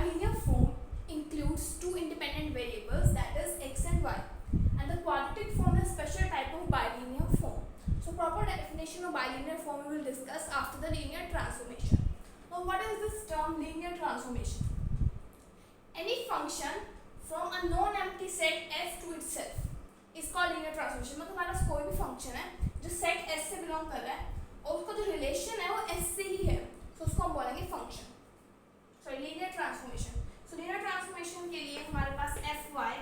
bilinear form includes two independent variables, that is x and y, and the quadratic form is a special type of bilinear form. So proper definition of bilinear form we will discuss after the linear transformation. Now what is this term linear transformation? Any function from a non-empty set S to itself is called linear transformation. मतलब हमारा कोई भी function है जो set S से belong कर रहा है और उसका जो रिलेशन है वो S से ही है, तो उसको हम बोलेंगे function. Sorry linear transformation. So linear transformation के लिए हमारे पास fy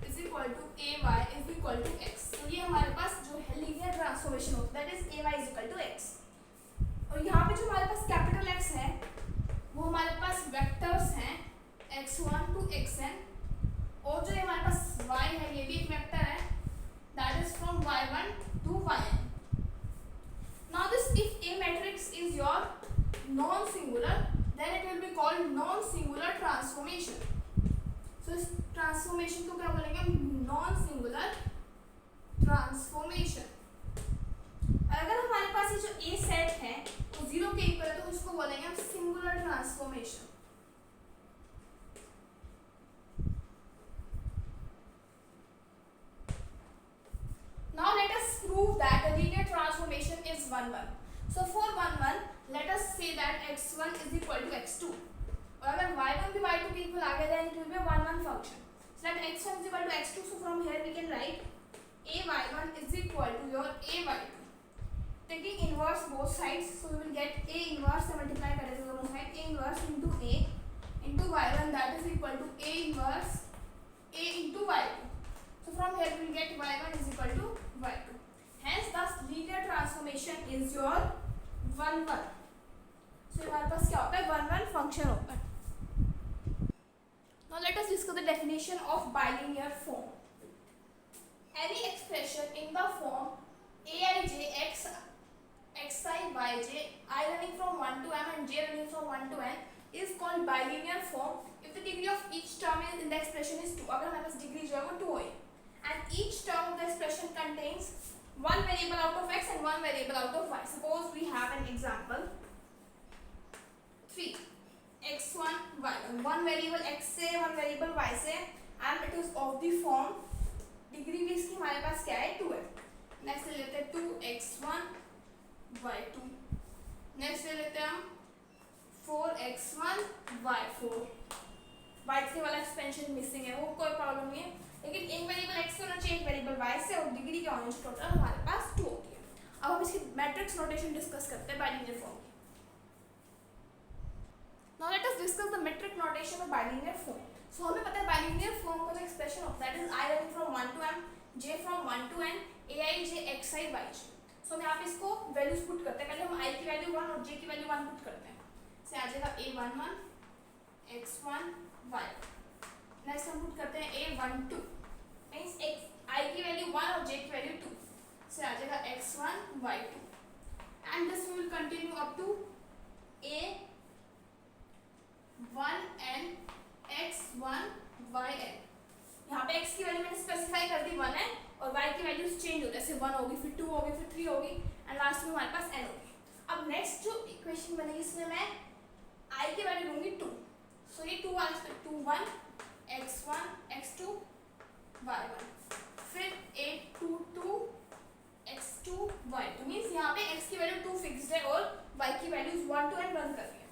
is equal to ay is equal to x. तो ये हमारे पास जो है लीनियर ट्रांसफॉर्मेशन होता है, that is ay is equal to x. और यहाँ पे जो हमारे पास कैपिटल X है वो हमारे पास वेक्टर्स हैं x1 टू xn, और जो हमारे पास y है ये भी एक वेक्टर है, that is from y1 to yn. Now this if A matrix is your non-singular, then it will be called non-singular transformation. So इस transformation को क्या बोलेंगे? Non-singular transformation. और अगर हमारे पास ये जो A सेट है वो जीरो के इक्वल है तो उसको बोलेंगे हम singular transformation. Now let us prove that the linear transformation is 1 1. So for 1 1, let us say that x1 is equal to x2. और अगर y1 भी y2 के equal आ गया then it will be a 1 1 function. So that x1 is equal to x2. So from here we can write a y1 is equal to your a y2. Taking inverse both sides, so we will get a inverse से multiply करेंगे दोनों side, a inverse into a into y1, that is equal to a inverse a into y2. So from here we will get y1 is equal to y2. Hence thus linear transformation is your 1 1. So हमारे पास क्या होता है? 1 1 function होता है. Now let us discuss the definition of bilinear form. Any expression in the form aij x xi yj I running from 1 to m and j running from 1 to n is called bilinear form if the degree of each term in the expression is 2. अगर हमारे पास degree जो है वो 2 है and each term of the expression contains one variable out of x and one variable out of y. Suppose we have an example 3 x1 y1, one variable x से one variable y से, and it is of the form degree भी इसकी हमारे पास क्या है? 2 है. Next ले लेते हैं 2x1 y2. नेक्स्ट ले लेते हैं हम 4x1 y4. y3 वाला एक्सपेंशन मिसिंग है, वो कोई प्रॉब्लम नहीं है, लेकिन एक वेरिएबल x से होना चाहिए, एक वेरिएबल y से, और डिग्री क्या होनी चाहिए? टोटल हमारे पास 2 होती है. अब हम इसकी मैट्रिक्स नोटेशन डिस्कस करते हैं बाइलिनियर फॉर्म की. Now let us discuss the matrix notation of bilinear form. So हमें पता है बाइलिनियर फॉर्म का जो एक्सप्रेशन होता है, that is i running from 1 to m, j from 1 to n, aij xi yj. So हम यहाँ पे इसको वैल्यूज पुट करते हैं. पहले हम i की वैल्यू 1 और j की वैल्यू 1 पुट करते हैं. से आ जाएगा a11 x1 y. नेक्स्ट हम पुट करते हैं a12 मींस i की वैल्यू 1 और j की वैल्यू 2, से आ जाएगा x1 y2. And this will continue up to a1n x1 yn. यहाँ पे x की वैल्यू मैंने स्पेसिफाई कर दी 1 है और y की वैल्यूज चेंज हो, जैसे 1 होगी, फिर 2 होगी, फिर 3 होगी, एंड लास्ट में हमारे पास n होगी. अब नेक्स्ट जो इक्वेशन बनेगी इसमें मैं i की वैल्यू लूंगी 2. सो ये 2 2 1 x1 x2 y1, फिर a22 x2 y2 मींस यहाँ पे x की वैल्यू 2 फिक्स्ड है और y की वैल्यूज 1 to n रन कर रही है,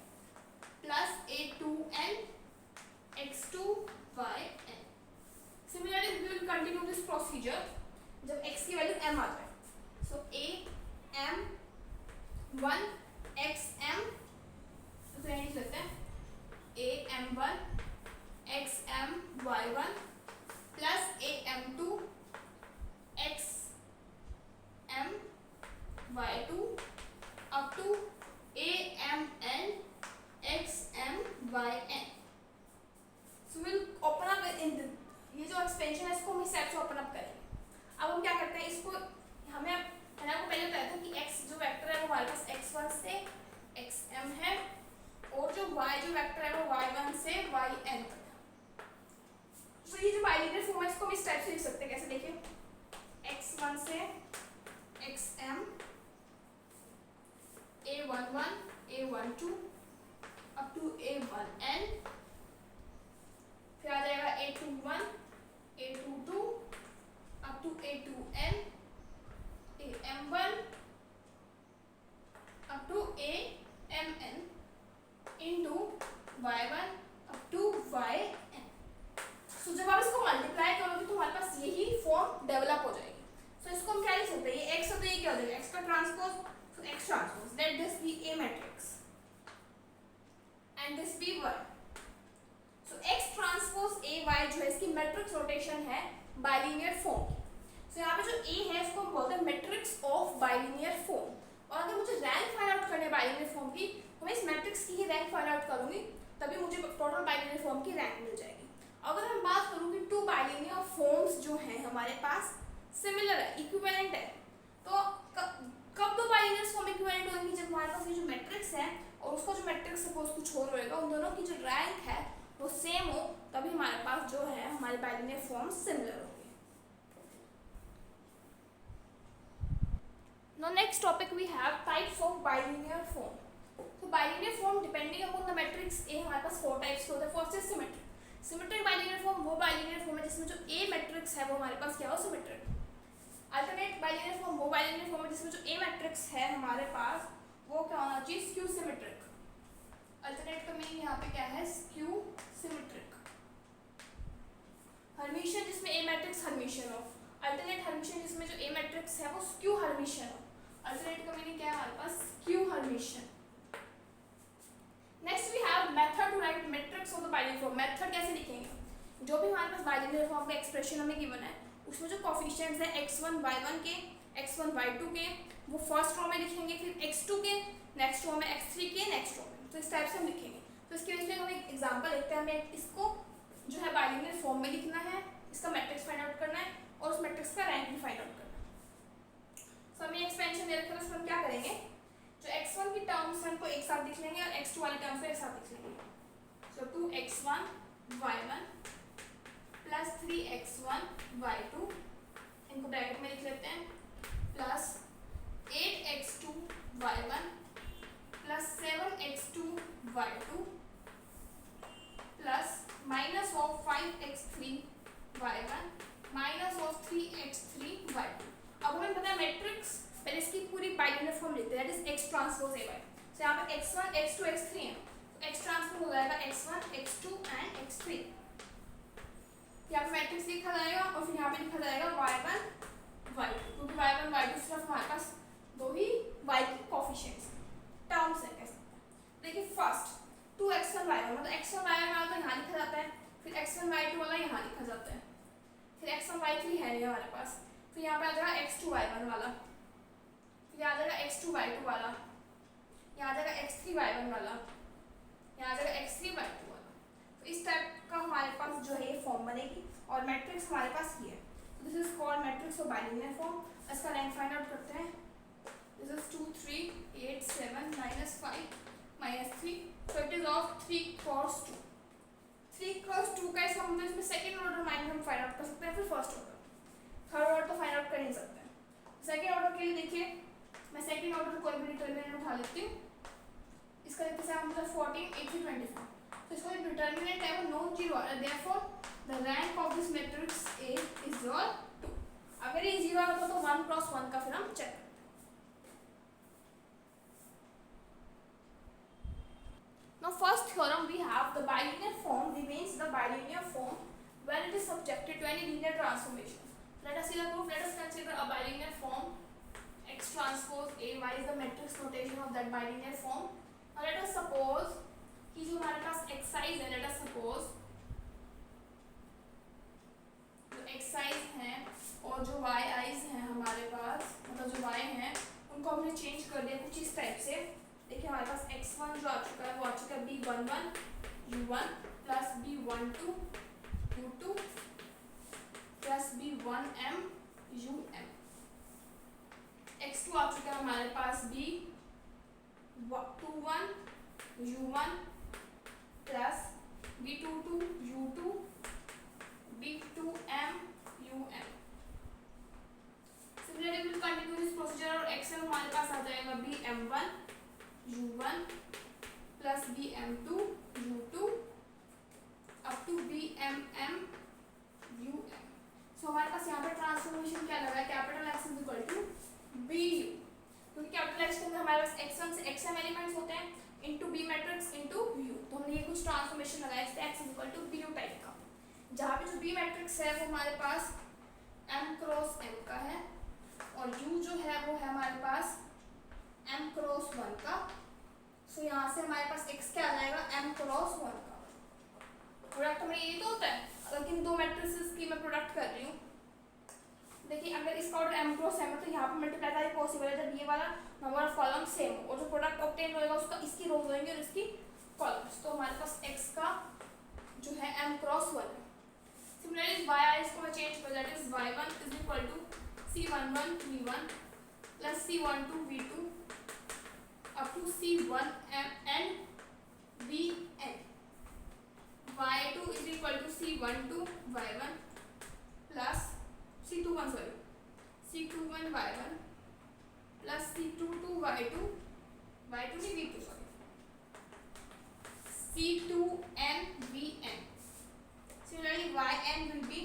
plus a2n x2 yn. Similarly we will continue this procedure जब x की वैल्यू m आ जाए. सो a m1 xm, तो यही लिखते हैं am1 xm y1 plus am2 xm y2 up to amn xm yn. So we'll open up in the, ये जो expansion है इसको हम इस टाइप से ओपन अप करेंगे. अब हम क्या करते हैं, इसको हमें मैंने आपको पहले बताया था कि x जो वेक्टर है वो हमारे पास x1 से xm है और जो y जो वेक्टर है वो y1 से yn तक है. तो ये जो बाइलिनियर फॉर्म है इसको हम इस टाइप से लिख सकते हैं. कैसे? देखिए x1 से xm a11 a12 up to a1n develop हो जाएगी। सो इसको हम क्या लिख सकते हैं, ये एक्स है तो ये क्या हो जाएगा, एक्स का transpose, so X transpose, let this be A matrix and this be Y. So X transpose A Y जो है इसकी मैट्रिक्स रोटेशन है बाइलिनियर फॉर्म की। सो यहाँ पे जो ए है इसको हम बोलते हैं मैट्रिक्स ऑफ बाइलिनियर फॉर्म। और अगर मुझे रैंक फाइंड आउट करनी है बाइलिनियर फॉर्म की तो मैं इस मैट्रिक्स की ही रैंक फाइंड आउट करूंगी, तभी मुझे टोटल बाइलिनियर फॉर्म की रैंक मिल जाएगी। अगर हम बात करूँ कि टू बाइलिनियर फॉर्म्स जो हैं हमारे पास सिमिलर है, इक्विवेलेंट है, तो कब दो बाइलिनियर फॉर्म इक्विवेलेंट होंगी, जब हमारे पास ये जो मैट्रिक्स है और उसका जो मैट्रिक्स सपोज कुछ और होएगा, उन दोनों की जो रैंक है वो सेम हो, तभी हमारे पास जो है हमारे बाइलिनियर फॉर्म सिमिलर होंगे। Now next topic we have types of bilinear form. So bilinear form depending upon the matrix A हमारे पास 4 टाइप्स के होते हैं। First is symmetric. Symmetric bilinear form वो बाइलिनियर फॉर्म है जिसमें जो A मैट्रिक्स है वो हमारे पास क्या हो, सिमेट्रिक। अल्टरनेट बाइलिनियर फॉर्म वो बाइलिनियर फॉर्म है जिसमें जो A मैट्रिक्स है हमारे पास वो क्या होना चाहिए, स्क्यू सिमेट्रिक। अल्टरनेट का मीनिंग यहाँ पे क्या है, स्क्यू सिमेट्रिक। हर्मिशियन जिसमें A मैट्रिक्स हर्मिशियन हो। अल्टरनेट हर्मिशियन जिसमें जो A मैट्रिक्स है वो स्क्यू हर्मिशियन हो। अल्टरनेट का मीनिंग क्या है हमारे पास, skew Hermitian. Next we have method to write matrix of the bilinear form. Method कैसे लिखेंगे, जो भी हमारे पास बाइलिनियर फॉर्म का एक्सप्रेशन हमें गिवन है उसमें जो कोफिशिएंट्स है x1 y1 के, x1 y2 के, वो फर्स्ट रो में लिखेंगे, फिर x2 के नेक्स्ट रो में, x3 के नेक्स्ट रो में। तो इस टाइप से हम लिखेंगे। तो इसके बेस पे हम एक एग्जांपल देखते हैं। हमें इसको जो है बाइलिनियर फॉर्म में लिखना है, इसका मैट्रिक्स फाइंड आउट करना है और उस मैट्रिक्स का रैंक भी फाइंड आउट करना है। सो हमें एक्सपेंशन दे रखा है, उसमें हम क्या करेंगे, जो x1 की टर्म्स हैं उनको एक साथ लिख लेंगे और x2 वाली टर्म्स को एक साथ लिख लेंगे। सो 2x1 y1 plus 3x1 y2, इनको ब्रैकेट में लिख लेते हैं, plus 8x2 y1 plus 7x2 y2 plus minus of 5x3 y1 minus of 3x3 y2। अब हमें पता है मैट्रिक्स, पहले इसकी पूरी बाइलिनियर फॉर्म लिखते हैं, that is x transpose a y। सो यहाँ पे x1 x2 x3 है, तो x ट्रांसपोज हो जाएगा x1 x2 एंड x3। यहाँ पे मैट्रिक्स लिखा जाएगा और फिर यहाँ पे लिखा जाएगा y1 y2, क्योंकि y1 y2 सिर्फ हमारे पास दो ही y की कोफिशिएंट्स टर्म्स है। कैसे देखिए, फर्स्ट 2x1 y1 मतलब x1 y1 वाला तो यहाँ लिखा जाता है, फिर x1 y2 वाला यहाँ लिखा जाता है, फिर x1 y3 है नहीं हमारे पास, फिर यहाँ पे आ जाएगा x2 y1 वाला, फिर आ जाएगा x2 y2 वाला, यहाँ आ जाएगा x3 y1 वाला, यहाँ आ जाएगा x3 y2 वाला। तो इस टाइप का हमारे पास जो है ये फॉर्म बनेगी और मैट्रिक्स हमारे पास ये है। This is called matrix of bilinear form. इसका रैंक फाइंड आउट करते हैं। This is 2 3 8 7 -5 -3, so it is of 3 cross 2। 3 cross 2 का इसका मतलब इसमें सेकंड ऑर्डर माइनस हम फाइंड आउट कर सकते हैं, फिर फर्स्ट ऑर्डर। थर्ड ऑर्डर तो फाइंड आउट कर नहीं सकते हैं। सेकंड ऑर्डर के लिए देखिए, मैं सेकंड ऑर्डर कोई भी डिटरमिनेंट उठा लेती हूँ। इसका देखते हैं हम 14 18 25। तो इसका जो डिटरमिनेंट है वो नॉन जीरो है, therefore the rank of this matrix A is your 2। अगर ये जीरो होता तो 1 क्रॉस 1 का फिर हम चेक करते हैं। Now first theorem we have the bilinear form remains the bilinear form when it is subjected to any linear transformation. Let us see the proof. Let us consider a bilinear form. X transpose A y is the matrix notation of that bilinear form. Now let us suppose कि जो हमारे पास xi's है, let us suppose जो xi's हैं और जो yi's हैं हमारे पास, मतलब जो y हैं उनको हमने चेंज कर दिया कुछ इस टाइप से। देखिए हमारे पास x1 जो आ चुका है वो आ चुका है b11 u1 plus b12 u2 plus b1m um। x2 आ चुका है हमारे पास b21 u1 plus b22 u2 b2m um। Similarly will continue this procedure और xm हमारे पास आ जाएगा bm1 u1 plus bm2 u2 up to bmm um। So हमारे पास यहाँ पे ट्रांसफॉर्मेशन क्या लगा है, capital X is equal to bu, क्योंकि कैपिटल X के अंदर हमारे पास x1 से xm एलिमेंट्स होते हैं into b matrix into u। तो हमने ये कुछ ट्रांसफॉर्मेशन लगाया इससे x is equal to bu type का, जहाँ पे जो b मैट्रिक्स है वो हमारे पास m पॉसिबल है जब ये वाला नंबर ऑफ कॉलम सेम हो, और जो प्रोडक्ट ऑब्टेन होएगा उसका इसकी रोज होंगी और इसकी कॉलम्स। तो हमारे पास x का जो है m क्रॉस 1 है। सिमिलरली y इसको मैं चेंज कर, that is y1 is equal to c11 v1 plus c12 v2 up to c1n vn। y2 is equal to c12 y1 plus c21 sorry c21 y1 plus c22 y2 y2 नहीं v2 sorry c2n vn। Similarly yn will be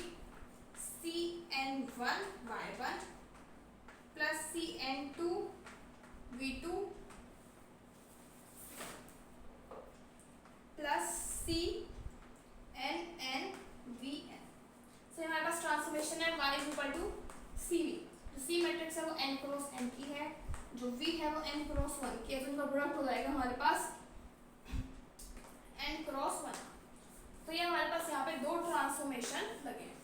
cn1 y1 plus cn2 v2 plus cnn vn। So हमारे पास transformation है y is equal to cv। जो c matrix है वो n cross n की है, जो v है वो n क्रॉस 1 की है, तो इनका प्रोडक्ट हो जाएगा हमारे पास n क्रॉस 1। तो ये हमारे पास यहाँ पे दो ट्रांसफॉर्मेशन लगे हैं।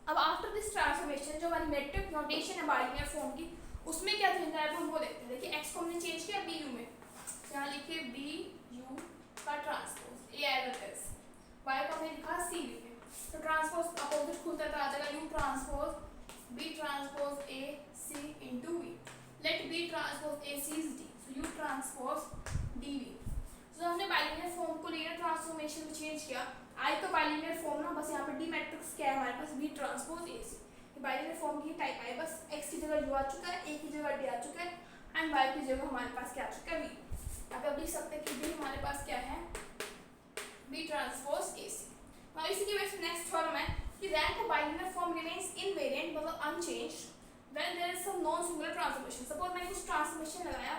अब आफ्टर दिस ट्रांसफॉर्मेशन जो हमारी मैट्रिक्स नोटेशन है बाइनरी फॉर्म की, उसमें क्या चेंज आया हम वो देखते हैं। देखिए x को हमने चेंज किया bu में, यहाँ लिखिए bu का transpose a as it is, y को हमने लिखा cv में, तो ट्रांसपोज अपोजिट खुलता आ जाएगा u transpose b transpose a c into v। Let b transpose a c is d, so u transpose dv। तो हमने बाइनरी फॉर्म को लीनियर ट्रांसफॉर्मेशन में चेंज किया। आई तो बाइनरी फॉर्म ना, बस यहाँ पे डी मैट्रिक्स क्या है हमारे पास b ट्रांसपोज a c, ये बाइनरी फॉर्म की टाइप है। बस x की जगह u आ चुका है, a की जगह d आ चुका है एंड y की जगह हमारे पास क्या आ चुका है v। यहाँ पे आप देख सकते हैं कि b हमारे पास क्या है b ट्रांसपोज a c। अब इसी की वजह से नेक्स्ट थ्योरम है कि rank of binary form remains invariant मतलब unchanged when there is some non singular transformation. Suppose मैंने कुछ ट्रांसफॉर्मेशन लगाया,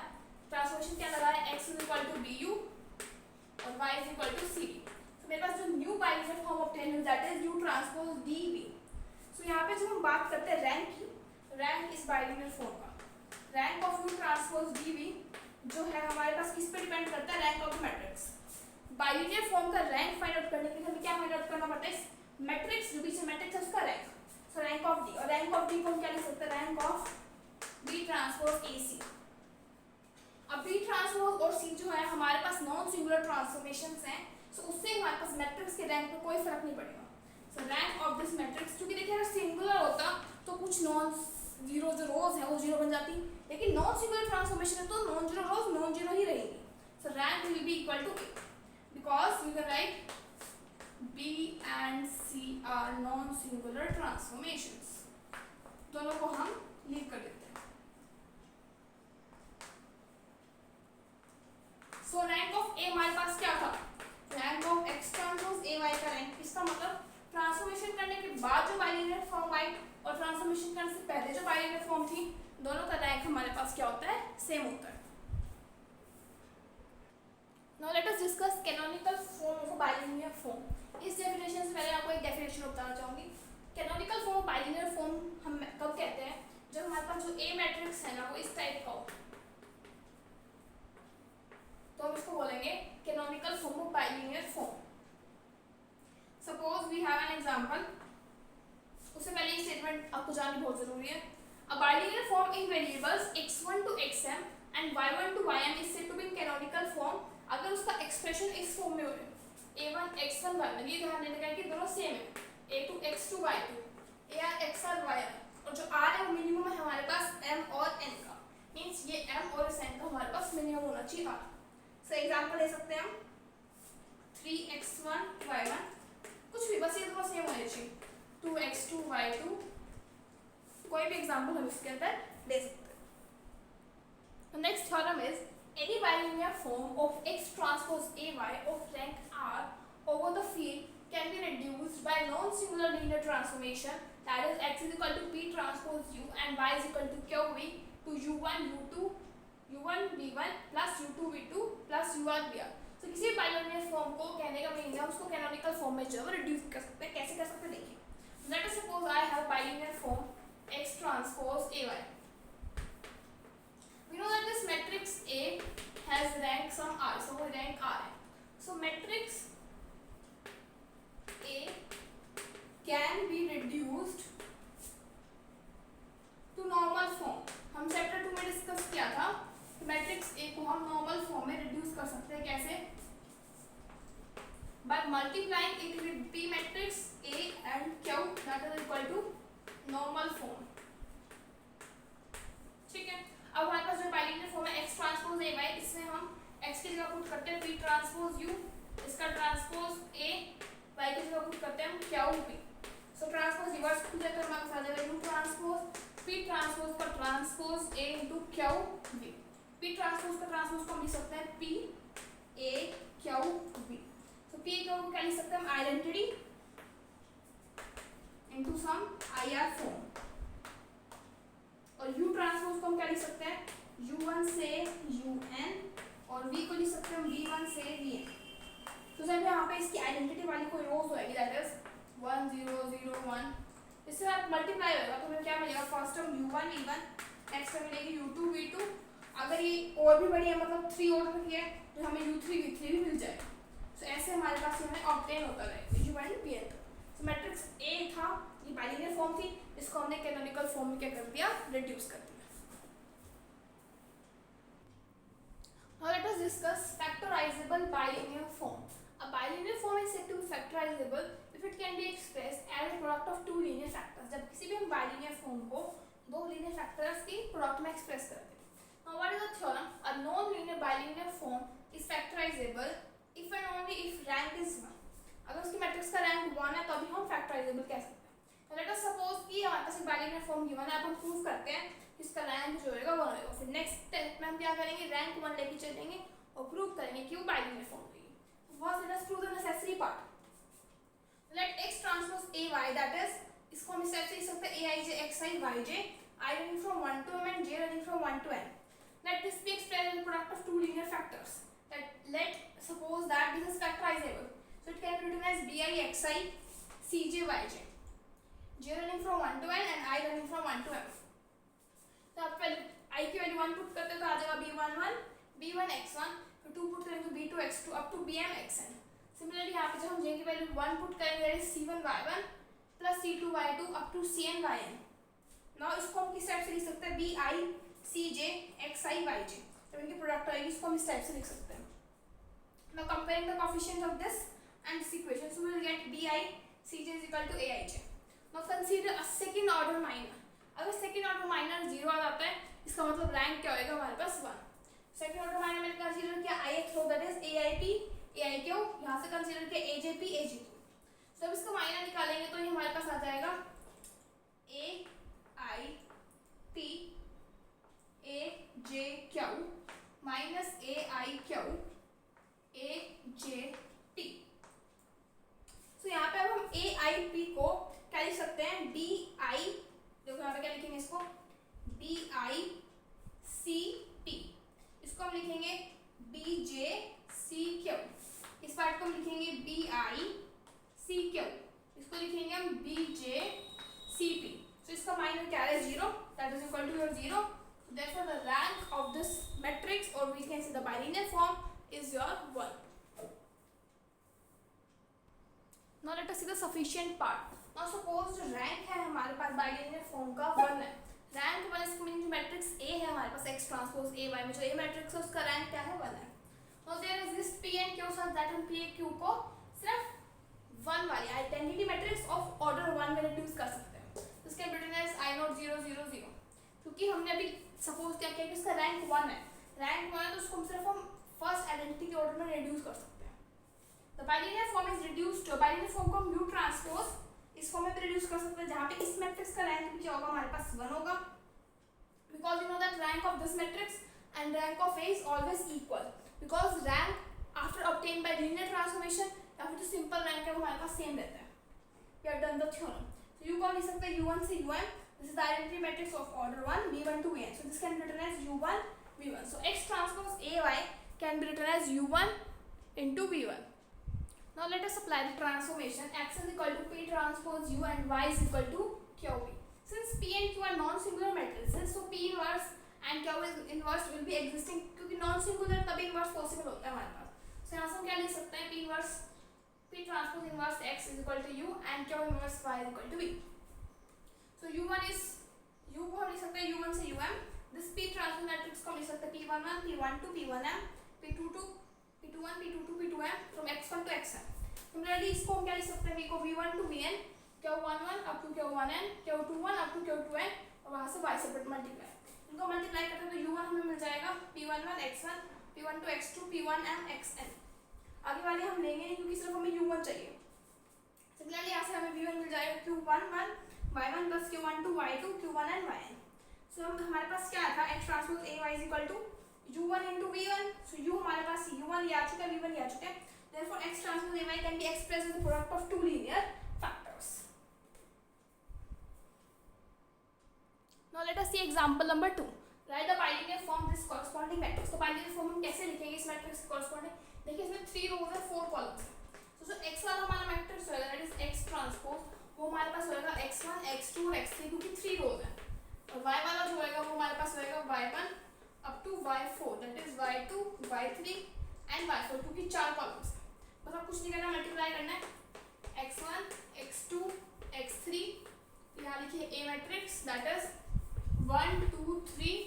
ट्रांसफॉर्मेशन क्या लगाया x is equal to bu और y is equal to cv, तो मेरे पास जो न्यू बाइनरी फॉर्म ऑब्टेन हुई that is u transpose dv। So यहाँ पे जब हम बात करते हैं रैंक की, रैंक इस बाइनरी फॉर्म का, rank of u transpose dv जो है हमारे पास किस पे डिपेंड करता है, rank of matrix. Binary form का रैंक फाइंड आउट करने के लिए हमें क्या फाइंड आउट करना पड़ता है, मैट्रिक्स जो पीछे मैट्रिक्स है उसका rank. So rank of d, और रैंक ऑफ d को हम क्या लिख सकते हैं, rank of b transpose ac। अब b ट्रांसपोज और c जो है हमारे पास नॉन सिंगुलर ट्रांसफॉर्मेशंस हैं, सो उससे हमारे पास मैट्रिक्स के रैंक पे कोई फर्क नहीं पड़ेगा। सो रैंक ऑफ दिस मैट्रिक्स, क्योंकि देखिए अगर सिंगुलर होता तो कुछ नॉन जीरो जो रोज है वो जीरो बन जाती, लेकिन नॉन सिंगुलर ट्रांसफॉर्मेशन है तो non zero rows non zero ही रहेगी। So rank will be equal to a because you can write b and c are non singular transformations। दोनों को हम लीव कर देते हैं। सो रैंक ऑफ a हमारे पास क्या था, rank of x transpose a y का रैंक, इसका मतलब ट्रांसफॉर्मेशन करने के बाद जो बाइनरी फॉर्म आई और ट्रांसफॉर्मेशन करने से पहले जो बाइनरी फॉर्म थी, दोनों का रैंक हमारे पास क्या होता है, सेम होता है। Now let us discuss canonical form of binary form. इस डेफिनेशन से पहले आपको एक डेफिनेशन बताना चाहूंगी। Canonical form of binary form हम कब कहते हैं, जब हमारे पास जो ए मैट्रिक्स है ना वो इस टाइप का हो, तो हम इसको बोलेंगे canonical form of binary form. Suppose we have an example, उससे पहले ये स्टेटमेंट आपको जाननी बहुत जरूरी है। A binary form in variables x1 to xm and y1 to ym is said to be in canonical form अगर उसका एक्सप्रेशन इस फॉर्म में हो, a1 x1 y1, ये ध्यान देने का है कि दोनों सेम है, a2 x2 y2, a x r y r, और जो r है वो मिनिमम है हमारे पास m और n का, मींस ये m और इस n का हमारे पास मिनिमम होना चाहिए r। सो एग्जांपल ले सकते हैं हम 3x1 y1, कुछ भी बस ये दोनों सेम होने चाहिए, 2x2 y2, कोई भी एग्जांपल हम इसके अंदर दे सकते हैं। Next theorem is any binomial form of x transpose ay of rank r over the field can be reduced by non-singular linear transformation, that is x is equal to p transpose u and y is equal to qv to u1 u2 u1 v1 plus u2 v2 plus ur vr। तो किसी भी binomial form को कहने का meaning है उसको canonical form में जो है रिड्यूस कर सकते हैं। कैसे कर सकते हैं, देखिए let us suppose I have binomial form x transpose ay। We know that this matrix A has rank some r, so rank r है। So matrix A can be reduced reduced to normal form। हम chapter 2 में discuss किया था matrix A को हम normal form में reduce कर सकते हैं। कैसे? By multiplying it with P matrix A and Q that is equal to normal form. ठीक है, अब हमारे पास जो बाइलिनियर फॉर्म है एक्स ट्रांसपोज ए वाई, इसमें हम एक्स की जगह पुट करते हैं पी ट्रांसपोज यू, इसका ट्रांसपोज ए, वाई की जगह पुट करते हैं हम Q P. So transpose reverse हो जाएगा, हमारे पास आ जाएगा यू ट्रांसपोज पी ट्रांसपोज का transpose A into Q V. P transpose का ट्रांसपोज को हम लिख सकते हैं P A Q V. So P Q को क्या लिख सकते हैं हम identity into some I R form, और u ट्रांसपोज को हम क्या लिख सकते हैं u1 से un, और v को लिख सकते हैं हम v1 से vn। तो जब यहाँ पे इसकी आइडेंटिटी वाली कोई रोज होगी दैट इज 1 0 0 1, इससे आप मल्टीप्लाई होगा तो हमें क्या मिलेगा first term u1 v1, next term मिलेगी u2 v2। अगर ये और भी बड़ी है मतलब 3 ऑर्डर की है तो हमें u3 v3 भी मिल जाएगा। तो ऐसे हमारे पास हमें ऑब्टेन होता रहेगा u1 vn। तो मैट्रिक्स ए था, ये बाइलिनियर फॉर्म थी, इसको हमने कैनोनिकल फॉर्म में क्या कर दिया, रिड्यूस कर दिया। Now let us discuss factorizable bilinear form. A bilinear form is said to be factorizable if it can be expressed as a product of two linear factors. जब किसी भी हम bilinear form को दो linear factors की product में express करते हैं। Now what is the theorem? A non-linear bilinear form is factorizable if and only if rank is 1. अगर उसकी मैट्रिक्स का रैंक 1 है तभी हम फैक्टराइजेबल कह सकते हैं। तो लेट अस सपोज कि हमारे पास एक बाइलिनियर फॉर्म गिवन है, अब हम प्रूव करते हैं इसका रैंक जो होगा 1 होगा। फिर नेक्स्ट स्टेप में हम क्या करेंगे, रैंक 1 लेके चलेंगे और प्रूव करेंगे कि वो बाइलिनियर फॉर्म होगी। First let us prove the necessary part. Let x transpose a y that is, इसको हम इस टाइप से लिख सकते हैं a i j x i y j, i running from 1 to m and j running from 1 to n। Let this be expressed as a product of two linear factors। Let suppose that this is factorizable, so it can be written as bi xi cj yj, j running from 1 to n and I running from 1 to m। तो आप पहले i की value 1 put करते हो तो आ जाएगा b11 b1 x1, फिर 2 put करेंगे तो b2 x2 up to bm xn। Similarly यहाँ पे जब हम j की वैल्यू 1 पुट करेंगे that is c1 y1 plus c2 y2 up to cn yn। Now इसको हम किस टाइप से लिख सकते हैं, bi cj xi yj, जब इनकी प्रोडक्ट आएगी इसको हम इस टाइप से लिख सकते हैं। Now comparing the coefficients of this and this equation, so we will get bi cj is equal to aij। Now consider a second order minor। अगर second order minor 0 आ जाता है इसका मतलब रैंक क्या होएगा हमारे पास 1। second order minor मैंने कंसीडर किया ith row that is aip aiq, यहाँ से कंसीडर किया ajp aj। तो अब इसका माइनर निकालेंगे तो ये हमारे पास आ जाएगा aip ajq minus aiq AJT। तो यहाँ पे अब हम AIP को क्या लिख सकते हैं, DI, देखो यहाँ पे क्या लिखेंगे इसको DICT, इसको हम लिखेंगे BJCQ, इस पार्ट को हम लिखेंगे BICQ, इसको लिखेंगे हम BJCP। तो इसका माइनर क्या है 0, that is equal to your 0। Therefore the rank of this matrix, or we can say the bilinear form, is your 1। Now let us see the sufficient part। Now suppose जो rank है हमारे पास bilinear form का 1 है। rank 1 इसको meaning जो matrix A है हमारे पास x ट्रांसपोज A y में जो A मैट्रिक्स है उसका रैंक क्या है 1 है। Now there is this P and Q such that हम P and Q को सिर्फ 1 वाली आइडेंटिटी मैट्रिक्स ऑफ ऑर्डर 1 में रिड्यूस कर सकते हैं। इसके रिटर्न एज I नॉट 0 0 0, क्योंकि हमने अभी सपोज क्या किया कि इसका रैंक 1 है, रैंक 1 है तो उसको हम सिर्फ हम फर्स्ट आइडेंटिटी के ऑर्डर में रिड्यूस कर सकते हैं। The bilinear form is reduced to, bilinear form को हम u ट्रांसपोज इस फॉर्म में भी रिड्यूस कर सकते हैं जहां पे इस मैट्रिक्स का रैंक भी क्या होगा हमारे पास 1 होगा, because you know that rank of this matrix and rank of A is always equal, because rank after obtain bye linear transformation या फिर जो सिंपल रैंक है वो हमारे पास सेम रहता है। We have done the theorem. So u को लिख सकते हैं u1 से un, this is the identity matrix of order 1 v1 to vn, so this can be written as u1 v1। so x transpose ay can be written as u1 into v1। now let us apply the transformation, x is equal to p transpose u and y is equal to qv। since p and q are non singular matrices, so p inverse and q is inverse will be existing, क्योंकि non singular तभी inverse possible होता है हमारे पास। so यहाँ से हम क्या लिख सकते हैं, p transpose inverse x is equal to u and q inverse y is equal to v। So u1 is u को हम लिख सकते हैं u1 से um, this p transpose matrix को हम लिख सकते हैं p11 p12 p1m p22 p21 p22 p2m from x1 to xn। Similarly इसको हम क्या लिख सकते हैं, v को v1 to vn, q11 up to q1n, q21 up to q2n और वहां से y से मल्टीप्लाई, इनको मल्टीप्लाई करते हैं तो u1 हमें मिल जाएगा p11 x1 p12 x2 p1m xn। आगे वाले हम लेंगे नहीं क्योंकि सिर्फ हमें u1 चाहिए। सिमिलरली यहाँ से हमें v1 मिल जाएगा q11 y1 plus q12 y2 q1n yn। सो हमारे पास क्या था, x transpose ay is equal to u1 into v1। So u हमारे पास u1 आ चुका है, v1 आ चुका है, therefore x transpose ay can be expressed as the product of two linear factors। Now let us see example number 2। Write the bilinear form this corresponding matrix। तो bilinear form हम कैसे लिखेंगे इस matrix के corresponding, देखिए इसमें 3 रोज है 4 columns है। तो जो x वाला हमारा मैट्रिक्स होगा दैट इज x ट्रांसपोज, वो हमारे पास होगा x1 x2 और x3 क्योंकि 3 रोज है, और y वाला जो होगा वो हमारे पास होगा y1 up to y4 that is y2 y3 and y4 क्योंकि 4 कॉलम्स है। बस अब कुछ नहीं करना, मल्टीप्लाई करना है x1 x2 x3, यहाँ लिखिए a matrix that is 1 2 3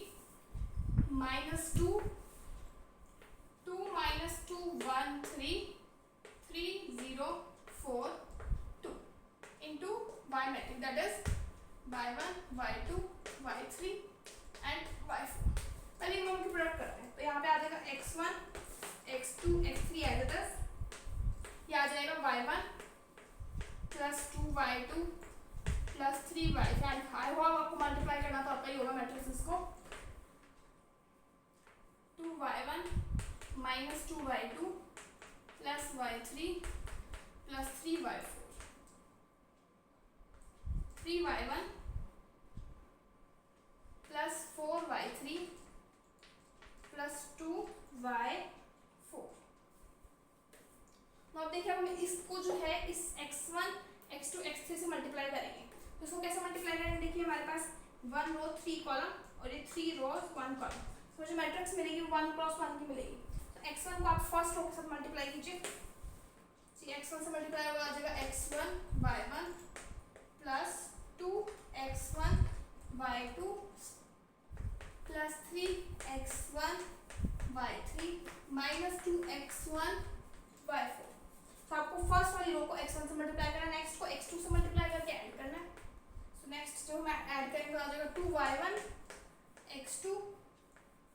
-2 2 -2 1 3 3 0 4 2 into y matrix that is y1 y2 y3 and y4। पहले हम उनकी प्रोडक्ट करते हैं, तो यहाँ पे आ जाएगा x1 x2 x3 as it is, ये आ जाएगा y1 plus 2 y2 plus 3 y3 and I hope आपको मल्टीप्लाई करना तो आता ही होगा मैट्रिक्स इसको, 2 y1 minus 2 y2 plus y3 plus 3 y4, 3 y1 plus 4 y3 plus 2 y4। अब देखिए हम इसको जो है इस x1 x2 x3 से मल्टीप्लाई करेंगे, तो इसको कैसे मल्टीप्लाई करेंगे, देखिए हमारे पास 1 रो 3 कॉलम और ये 3 रोज 1 कॉलम, तो जो मैट्रिक्स मिलेगी वो 1 क्रॉस 1 की मिलेगी। तो x1 को आप फर्स्ट रो के साथ मल्टीप्लाई कीजिए, x1 से मल्टीप्लाई होगा आ जाएगा x1 y1 plus 2 x1 y2 plus 3 x1 y3 minus 2 x1 y4। तो आपको फर्स्ट वाली रो को x1 से मल्टीप्लाई करना है, नेक्स्ट को x2 से मल्टीप्लाई करके ऐड करना है। सो नेक्स्ट जो हम ऐड करेंगे आ जाएगा 2 y1 x2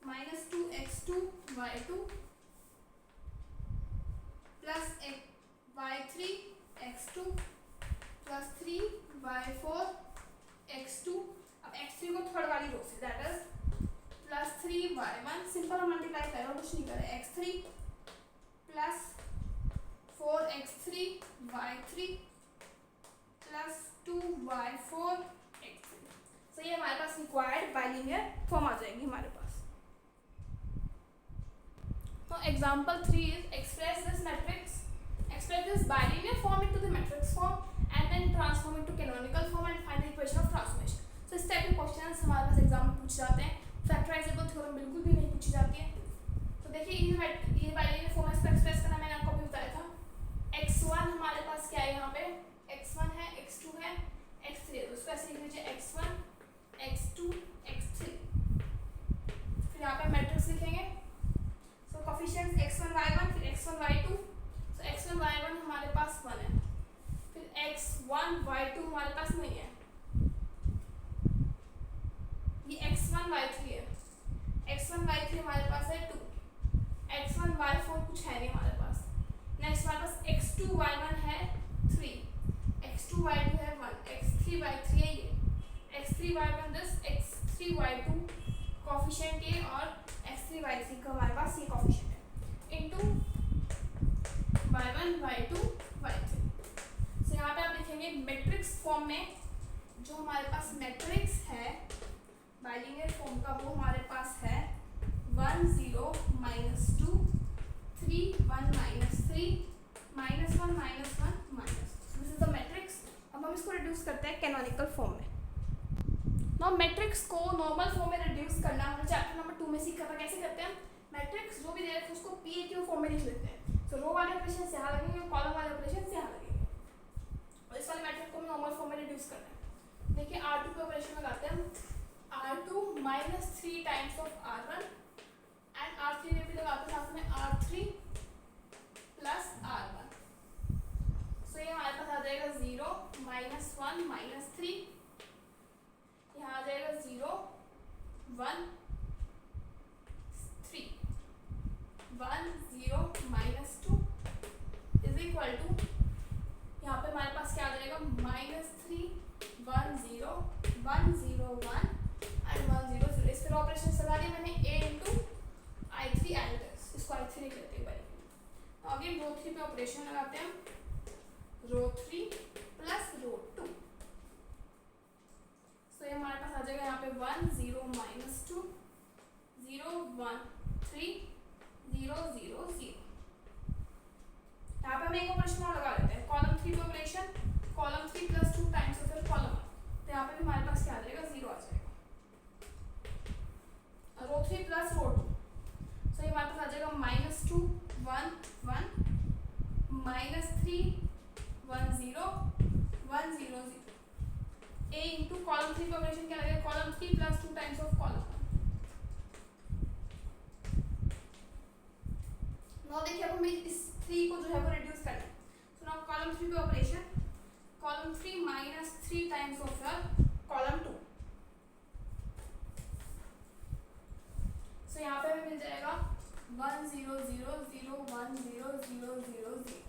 minus 2 x2 y2 plus y3 x2 plus 3 y4 x2। अब x3 को थर्ड वाली रो से that is plus 3 y1, simple हम मल्टीप्लाई कर रहे हैं कुछ नहीं कर रहे, x3 plus 4 x3 y3 plus 2 y4 x3। सो ये हमारे पास रिक्वायर्ड बाइलिनियर फॉर्म आ जाएगी हमारे पास। तो example 3 is express this matrix, express this bilinear form into the matrix form and then transform into canonical form and find the equation of transformation। So इस type के questions हमारे पास exam में पूछ जाते हैं, फैक्टराइजेबल थ्योरम बिल्कुल भी नहीं पूछी जाती है। तो देखिए ये बाइलिनियर फॉर्म इसको एक्सप्रेस करना मैंने आपको अभी बताया था। x1 हमारे पास क्या है, यहाँ पे x1 है x2 है x3 है, तो उसको ऐसे लिख लीजिए x1 x2 x3, फिर यहाँ पे मैट्रिक्स लिखेंगे। सो कोफिशिएंट्स x1 y1 फिर x1 y2, x1 y1 हमारे पास 1 है, फिर x1 y2 हमारे पास नहीं है, ये x1 y3 है, x1 y3 हमारे पास है 2, x1 y4 कुछ है नहीं हमारे पास। नेक्स्ट हमारे पास x2 y1 है 3, x2 y2 है 1, x3 y3 है ये, x3 y1 this, x3 y2 coefficient ये और x3 y3 का हमारे पास ये कोफिशिएंट है इनटू y1 y2 y3। सो यहाँ पे आप लिखेंगे मैट्रिक्स फॉर्म में जो हमारे पास मैट्रिक्स है बाइलिनियर फॉर्म का, वो हमारे पास है 1 0 -2 3 1 -3 -1 -1 minus, this is the matrix. अब हम इसको रिड्यूस करते हैं कैनोनिकल फॉर्म में। नाउ मैट्रिक्स को नॉर्मल फॉर्म में रिड्यूस करना हमने चैप्टर नंबर 2 में सीखा था। कैसे करते हैं, मैट्रिक्स जो भी दे रखे उसको PAQ फॉर्म में लिख लेते हैं। तो रो वाले ऑपरेशन से यहाँ लगेंगे, कॉलम वाले ऑपरेशन से यहाँ लगेंगे, और इस वाले मैट्रिक्स को नॉर्मल फॉर्म में रिड्यूस करना है। देखिए R2 की जाएगा 0 -1 -3, यहाँ आ जाएगा 0 1 3 1 0 -2 इज इक्वल टू, यहाँ पे हमारे पास क्या आ जाएगा -3 1 0 1 0 1 एंड 1 0 0। इस पर ऑपरेशन लगा दिया मैंने a इंटू I3 एल्टर्स, इसको I3 लिख लेते हैं भाई। अगेन रो 3 पे ऑपरेशन लगाते हैं हम, रो 3 प्लस रो 2। सो ये हमारे पास आ जाएगा यहाँ पे 1 0 -2 0 1 3 0 0 0। यहाँ पे हम एक ऑपरेशन और लगा लेते हैं, कॉलम 3 पे operation, column 3 plus 2 times of column 1, तो यहाँ पे भी हमारे पास क्या आ जाएगा 0 आ जाएगा। रो 3 प्लस रो 2, सो ये हमारे पास आ जाएगा -2 1 1 -3 1 0 1 0 0। a इंटू कॉलम 3 पे ऑपरेशन क्या लगेगा, column 3 plus 2 times of column 1। Now देखिए अब हमें इस 3 को जो है वो रिड्यूस करना है। सो नाउ कॉलम 3 पे operation, column 3 -3 times of your column 2। सो यहाँ पे हमें मिल जाएगा 1 0 0 0 1 0 0 0 0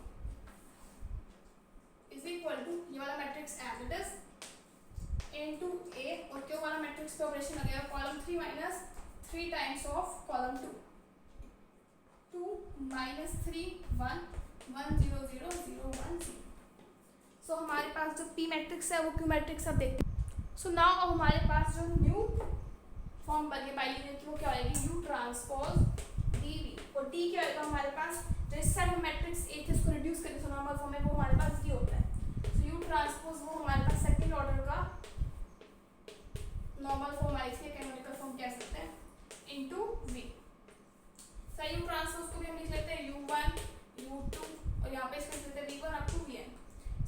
इज इक्वल टू, ये वाला matrix as it is into a, और क्यों वाला मैट्रिक्स पे ऑपरेशन लगेगा, कॉलम 3 -3 टाइम्स ऑफ कॉलम 2 2 -3 1 1 0 0 0 1 0। सो हमारे पास जो p मैट्रिक्स है वो q मैट्रिक्स अब देखते हैं। सो नाउ अब हमारे पास जो न्यू फॉर्म बन गई बाइलिनियर की, वो क्या आएगी, u ट्रांसपोज dv, और d क्या आएगा हमारे पास, जो इस साइड हम मैट्रिक्स a थे उसको रिड्यूस करके सो नॉर्मल फॉर्म में वो हमारे पास d होता है। सो u ट्रांसपोज वो हमारे पास सेकंड ऑर्डर का नॉर्मल फॉर्म आई थी, कैनोनिकल फॉर्म कह सकते हैं, इनटू v। सही u ट्रांसपोज को भी हम लिख लेते हैं u1 u2, और यहाँ पे इसको लिख लेते हैं v1 up to vn।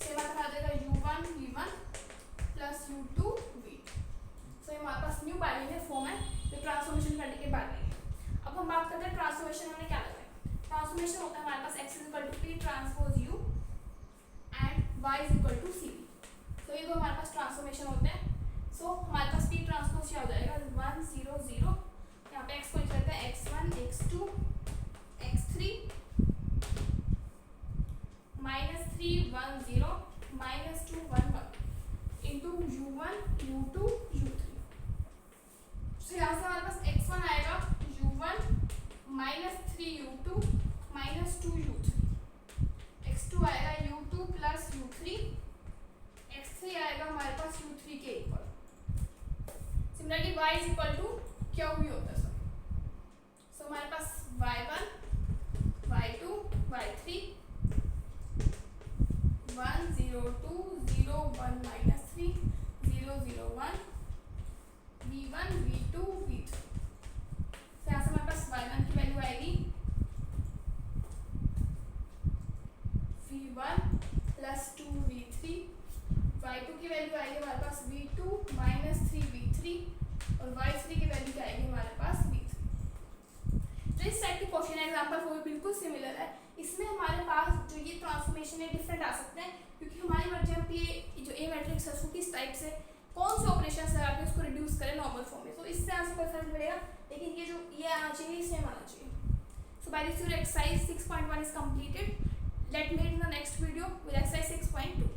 Same आता आ जाएगा u1 v1 plus u2 v। सो ये हमारे पास न्यू बाइलिनियर फॉर्म है जो ट्रांसफॉर्मेशन करने के बाद है। अब हम बात करते हैं ट्रांसफॉर्मेशन में क्या लगता है। ट्रांसफॉर्मेशन होता है हमारे पास x is equal to p transpose u and y is equal to c। So ये दो हमारे पास ट्रांसफॉर्मेशन होते हैं। सो हमारे पास p ट्रांसपोज क्या हो जाएगा 1 0 0, यहाँ पे x को लिख लेते हैं x1 x2 x3 -3 1 0 -2 1 1 into u1 u2 u3। तो यहाँ से हमारे पास x1 आएगा u1 -3 u2 -2 u3, x2 आएगा u2 प्लस u3, x3 आएगा हमारे पास u3 के equal. Similarly y is equal to क्या भी होता है सो हमारे पास y1 y2 y3 1 0 2 0 1 -3 0 0 1 v1 v2 v3। तो यहाँ से हमारे पास y1 की वैल्यू आएगी v1 प्लस 2 v3, y2 की वैल्यू आएगी हमारे पास v2 -3 v3, और y3 की वैल्यू क्या आएगी हमारे पास v3। जो इस टाइप के क्वेश्चन एग्जांपल वो बिल्कुल सिमिलर है। इसमें हमारे पास जो ये ट्रांसफॉर्मेशन है डिफरेंट आ सकते हैं, क्योंकि हमारी मर्जी है कि जो ए मैट्रिक्स है उसको किस टाइप से कौन से ऑपरेशन लगा के उसको रिड्यूस करें नॉर्मल फॉर्म में। तो इससे आंसर कोई फर्क पड़ेगा, लेकिन ये जो ये आना चाहिए सेम आना चाहिए। So by this your exercise 6.1 is completed. Let me in the next video with exercise 6.2।